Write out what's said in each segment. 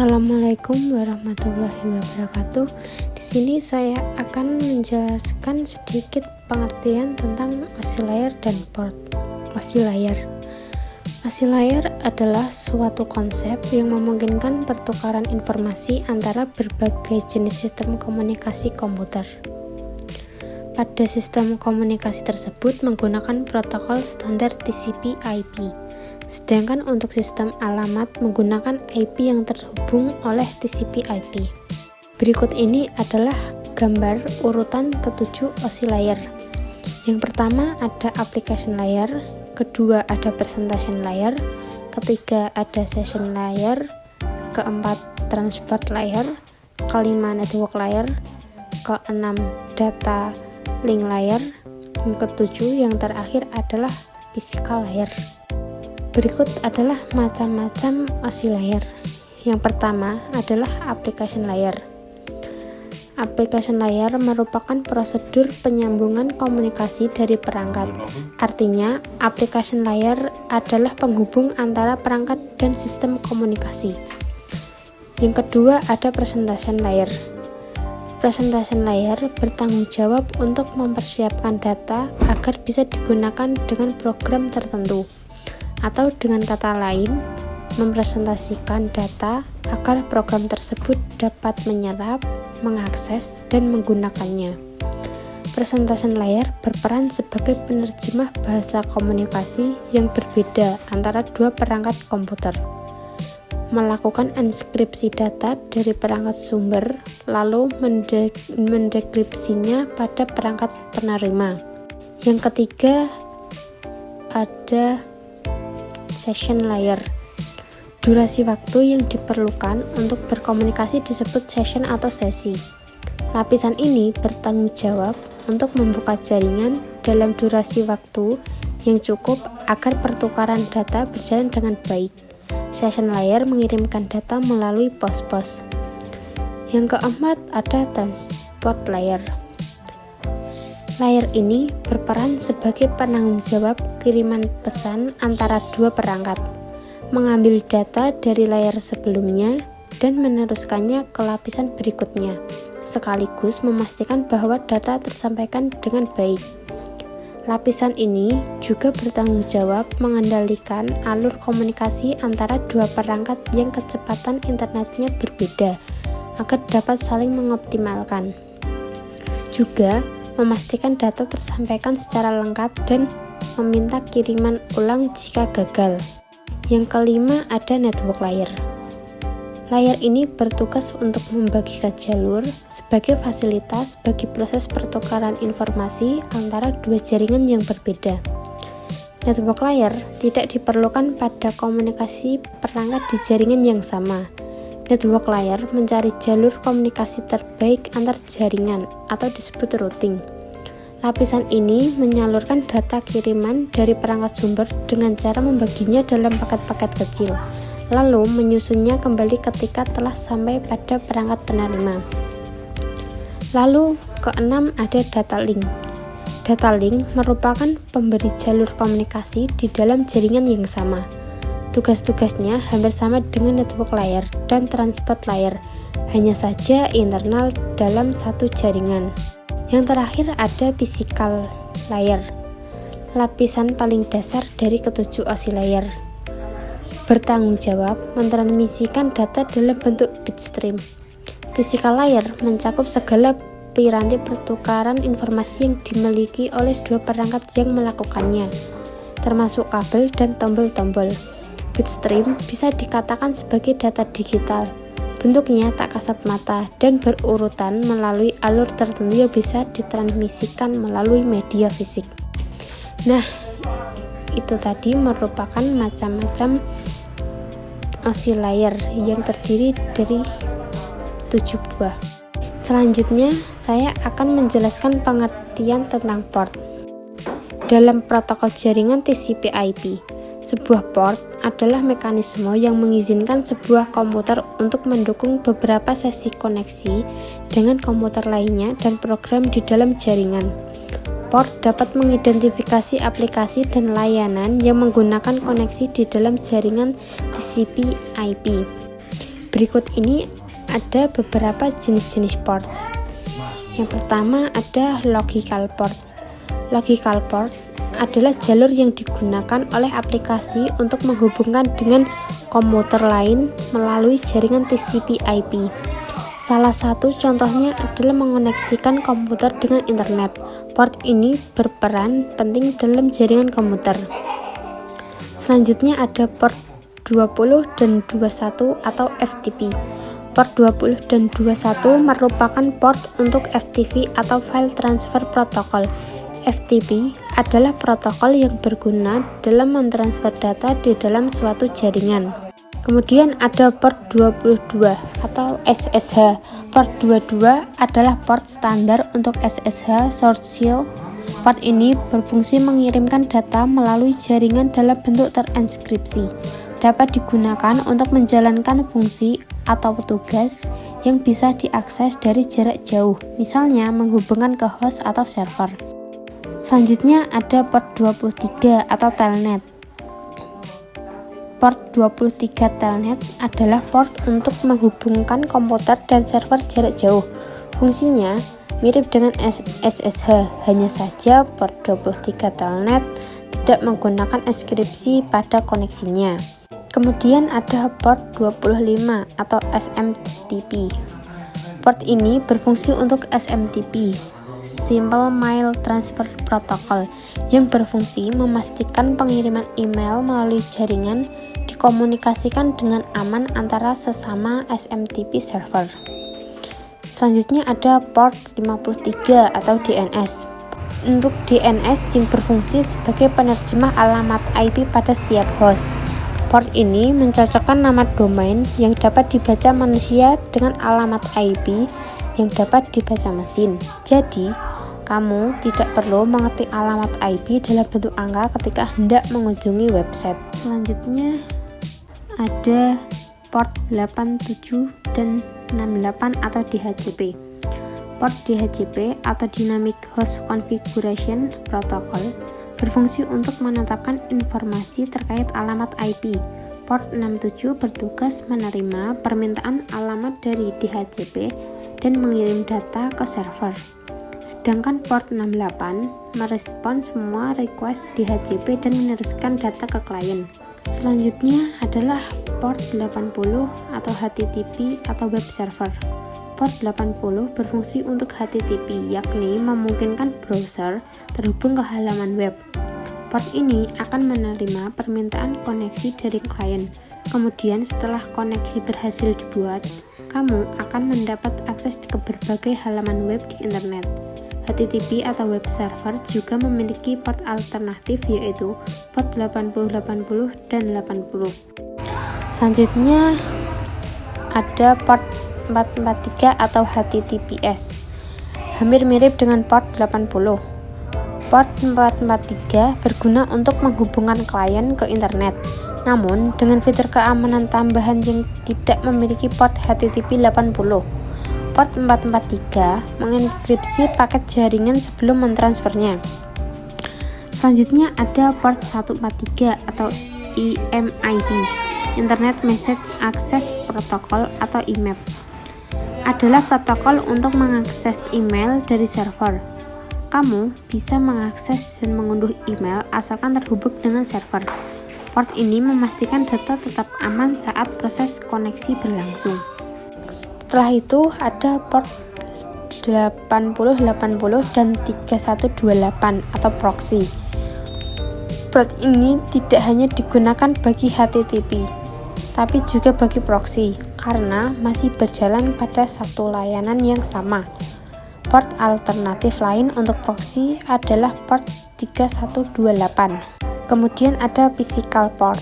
Assalamualaikum warahmatullahi wabarakatuh. Di sini saya akan menjelaskan sedikit pengertian tentang OSI-layer dan port. OSI-layer adalah suatu konsep yang memungkinkan pertukaran informasi antara berbagai jenis sistem komunikasi komputer. Pada sistem komunikasi tersebut menggunakan protokol standar TCP/IP. Sedangkan untuk sistem alamat menggunakan IP yang terhubung oleh TCP/IP. Berikut ini adalah gambar urutan ketujuh OSI-layer. Yang pertama ada application layer, kedua ada presentation layer, ketiga ada session layer, keempat transport layer, kelima network layer, keenam data link layer, yang ketujuh yang terakhir adalah physical layer. Berikut adalah macam-macam OSI-layer. Yang pertama adalah application layer. Application layer merupakan prosedur penyambungan komunikasi dari perangkat. Artinya, application layer adalah penghubung antara perangkat dan sistem komunikasi. Yang kedua ada presentation layer. Presentation layer bertanggung jawab untuk mempersiapkan data agar bisa digunakan dengan program tertentu. Atau dengan kata lain, mempresentasikan data agar program tersebut dapat menyerap, mengakses, dan menggunakannya. Presentation layer berperan sebagai penerjemah bahasa komunikasi yang berbeda antara dua perangkat komputer, melakukan enskripsi data dari perangkat sumber, lalu mendekripsinya pada perangkat penerima. Yang ketiga ada session layer. Durasi waktu yang diperlukan untuk berkomunikasi disebut session atau sesi. Lapisan ini bertanggung jawab untuk membuka jaringan dalam durasi waktu yang cukup agar pertukaran data berjalan dengan baik. Session layer mengirimkan data melalui pos-pos. Yang keempat ada transport layer. Layer ini berperan sebagai penanggung jawab kiriman pesan antara dua perangkat, mengambil data dari layer sebelumnya dan meneruskannya ke lapisan berikutnya, sekaligus memastikan bahwa data tersampaikan dengan baik. Lapisan ini juga bertanggung jawab mengendalikan alur komunikasi antara dua perangkat yang kecepatan internetnya berbeda, agar dapat saling mengoptimalkan. Juga memastikan data tersampaikan secara lengkap dan meminta kiriman ulang jika gagal. Yang kelima ada network layer. Layer ini bertugas untuk membagikan jalur sebagai fasilitas bagi proses pertukaran informasi antara dua jaringan yang berbeda. Network layer tidak diperlukan pada komunikasi perangkat di jaringan yang sama. Network layer mencari jalur komunikasi terbaik antar jaringan atau disebut routing. Lapisan ini menyalurkan data kiriman dari perangkat sumber dengan cara membaginya dalam paket-paket kecil, lalu menyusunnya kembali ketika telah sampai pada perangkat penerima. Lalu keenam ada data link. Data link merupakan pemberi jalur komunikasi di dalam jaringan yang sama. Tugas-tugasnya hampir sama dengan network layer dan transport layer, hanya saja internal dalam satu jaringan. Yang terakhir ada physical layer, lapisan paling dasar dari ketujuh OSI-layer. Bertanggung jawab mentransmisikan data dalam bentuk bitstream. Physical layer mencakup segala piranti pertukaran informasi yang dimiliki oleh dua perangkat yang melakukannya, termasuk kabel dan tombol-tombol. Bitstream bisa dikatakan sebagai data digital. Bentuknya tak kasat mata dan berurutan melalui alur tertentu yang bisa ditransmisikan melalui media fisik. Nah, itu tadi merupakan macam-macam OSI-layer yang terdiri dari 7 buah. Selanjutnya, saya akan menjelaskan pengertian tentang port. Dalam protokol jaringan TCP/IP, sebuah port adalah mekanisme yang mengizinkan sebuah komputer untuk mendukung beberapa sesi koneksi dengan komputer lainnya dan program di dalam jaringan. Port dapat mengidentifikasi aplikasi dan layanan yang menggunakan koneksi di dalam jaringan TCP/IP. Berikut ini ada beberapa jenis-jenis port. Yang pertama ada logical port. Logical port adalah jalur yang digunakan oleh aplikasi untuk menghubungkan dengan komputer lain melalui jaringan TCP/IP. Salah satu contohnya adalah mengoneksikan komputer dengan internet. Port ini berperan penting dalam jaringan komputer. Selanjutnya ada port 20 dan 21 atau FTP. Port 20 dan 21 merupakan port untuk FTP atau File Transfer Protocol. FTP adalah protokol yang berguna dalam mentransfer data di dalam suatu jaringan. Kemudian ada port 22 atau SSH. Port 22 adalah port standar untuk SSH (Short-Shell). Port ini berfungsi mengirimkan data melalui jaringan dalam bentuk terenskripsi. Dapat digunakan untuk menjalankan fungsi atau tugas yang bisa diakses dari jarak jauh, misalnya menghubungkan ke host atau server. Selanjutnya ada port 23 atau telnet. Port 23 telnet adalah port untuk menghubungkan komputer dan server jarak jauh. Fungsinya mirip dengan SSH, hanya saja port 23 telnet tidak menggunakan enskripsi pada koneksinya. Kemudian ada port 25 atau SMTP. Port ini berfungsi untuk SMTP, Simple Mail Transfer Protocol, yang berfungsi memastikan pengiriman email melalui jaringan dikomunikasikan dengan aman antara sesama SMTP server. Selanjutnya ada port 53 atau DNS. Untuk DNS yang berfungsi sebagai penerjemah alamat IP pada setiap host. Port ini mencocokkan nama domain yang dapat dibaca manusia dengan alamat IP yang dapat dibaca mesin. Jadi, kamu tidak perlu mengetik alamat IP dalam bentuk angka ketika hendak mengunjungi website. Selanjutnya ada port 87 dan 68 atau DHCP. Port DHCP atau Dynamic Host Configuration Protocol berfungsi untuk menetapkan informasi terkait alamat IP. Port 67 bertugas menerima permintaan alamat dari DHCP dan mengirim data ke server. Sedangkan port 68 merespon semua request DHCP dan meneruskan data ke klien. Selanjutnya adalah port 80 atau HTTP atau web server. Port 80 berfungsi untuk HTTP, yakni memungkinkan browser terhubung ke halaman web. Port ini akan menerima permintaan koneksi dari klien. Kemudian setelah koneksi berhasil dibuat, kamu akan mendapat akses ke berbagai halaman web di internet. HTTP atau web server juga memiliki port alternatif, yaitu port 8080 dan 80. Selanjutnya ada port 443 atau HTTPS. Hampir mirip dengan port 80. Port 443 berguna untuk menghubungkan klien ke internet. Namun, dengan fitur keamanan tambahan yang tidak memiliki port HTTP 80. Port 443 mengenkripsi paket jaringan sebelum mentransfernya. Selanjutnya ada port 143 atau IMAP, Internet Message Access Protocol atau IMAP. Adalah protokol untuk mengakses email dari server. Kamu bisa mengakses dan mengunduh email asalkan terhubung dengan server. Port ini memastikan data tetap aman saat proses koneksi berlangsung. Setelah itu ada port 8080 dan 3128 atau proxy. Port ini tidak hanya digunakan bagi HTTP, tapi juga bagi proxy, karena masih berjalan pada satu layanan yang sama. Port alternatif lain untuk proxy adalah port 3128. Kemudian ada physical port.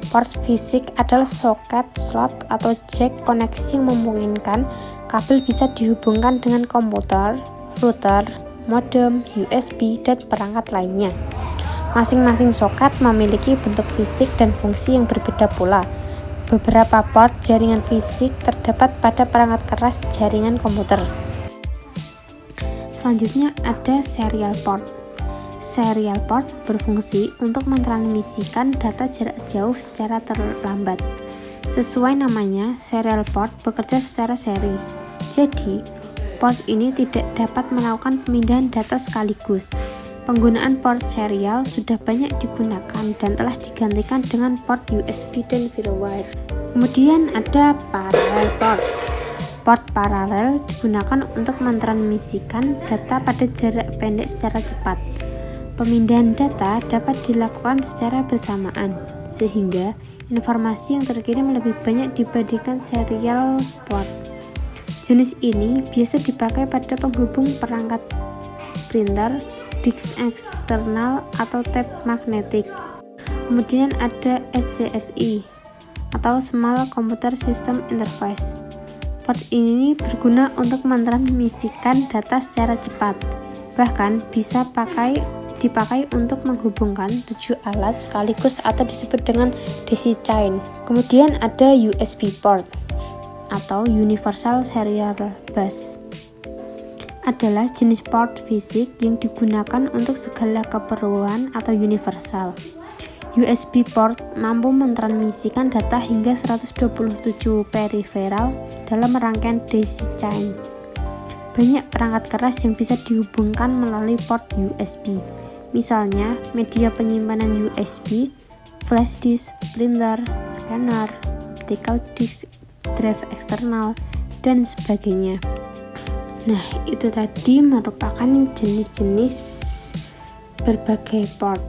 Port fisik adalah soket, slot, atau jack koneksi yang memungkinkan kabel bisa dihubungkan dengan komputer, router, modem, USB, dan perangkat lainnya. Masing-masing soket memiliki bentuk fisik dan fungsi yang berbeda pula. Beberapa port jaringan fisik terdapat pada perangkat keras jaringan komputer. Selanjutnya ada serial port. Serial port berfungsi untuk mentransmisikan data jarak jauh secara terlambat. Sesuai namanya, serial port bekerja secara seri. Jadi, port ini tidak dapat melakukan pemindahan data sekaligus. Penggunaan port serial sudah banyak digunakan dan telah digantikan dengan port USB dan FireWire. Kemudian ada parallel port. Port paralel digunakan untuk mentransmisikan data pada jarak pendek secara cepat. Pemindahan data dapat dilakukan secara bersamaan, sehingga informasi yang terkirim lebih banyak dibandingkan serial port. Jenis ini biasa dipakai pada penghubung perangkat printer, disk eksternal, atau tape magnetik. Kemudian ada SCSI atau Small Computer System Interface. Port ini berguna untuk mentransmisikan data secara cepat, bahkan bisa dipakai untuk menghubungkan 7 alat sekaligus atau disebut dengan daisy chain. Kemudian ada USB port atau Universal Serial Bus. Adalah jenis port fisik yang digunakan untuk segala keperluan atau universal. USB port mampu mentransmisikan data hingga 127 peripheral dalam rangkaian daisy chain. Banyak perangkat keras yang bisa dihubungkan melalui port USB. Misalnya, media penyimpanan USB, flash disk, printer, scanner, optical disk, drive eksternal, dan sebagainya. Nah, itu tadi merupakan jenis-jenis berbagai port.